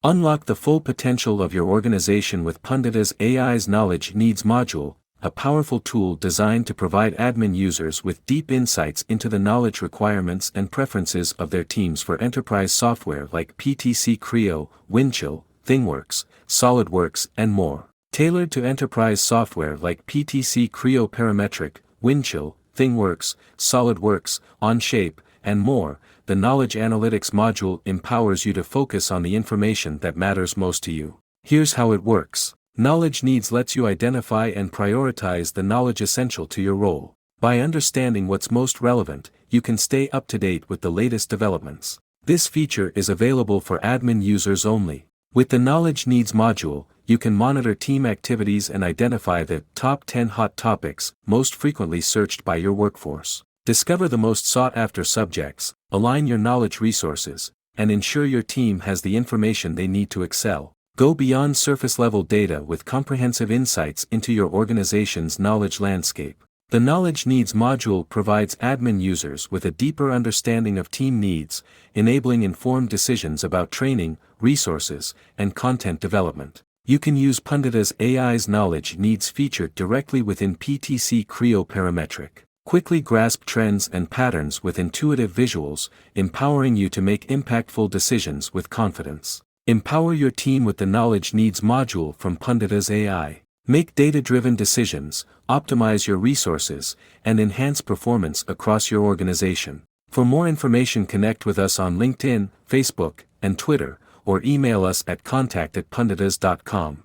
Unlock the full potential of your organization with Punditas AI's Knowledge Needs module, a powerful tool designed to provide admin users with deep insights into the knowledge requirements and preferences of their teams for enterprise software like PTC Creo, Windchill, ThingWorx, SolidWorks, and more. Tailored to enterprise software like PTC Creo Parametric, Windchill, ThingWorx, SolidWorks, Onshape, and more, the Knowledge Analytics module empowers you to focus on the information that matters most to you. Here's how it works. Knowledge Needs lets you identify and prioritize the knowledge essential to your role. By understanding what's most relevant, you can stay up to date with the latest developments. This feature is available for admin users only. With the Knowledge Needs module, you can monitor team activities and identify the top 10 hot topics most frequently searched by your workforce. Discover the most sought-after subjects, align your knowledge resources, and ensure your team has the information they need to excel. Go beyond surface-level data with comprehensive insights into your organization's knowledge landscape. The Knowledge Needs module provides admin users with a deeper understanding of team needs, enabling informed decisions about training, resources, and content development. You can use Punditas AI's Knowledge Needs feature directly within PTC Creo Parametric. Quickly grasp trends and patterns with intuitive visuals, empowering you to make impactful decisions with confidence. Empower your team with the Knowledge Needs module from Punditas AI. Make data-driven decisions, optimize your resources, and enhance performance across your organization. For more information, connect with us on LinkedIn, Facebook, and Twitter, or email us at contact@punditas.com.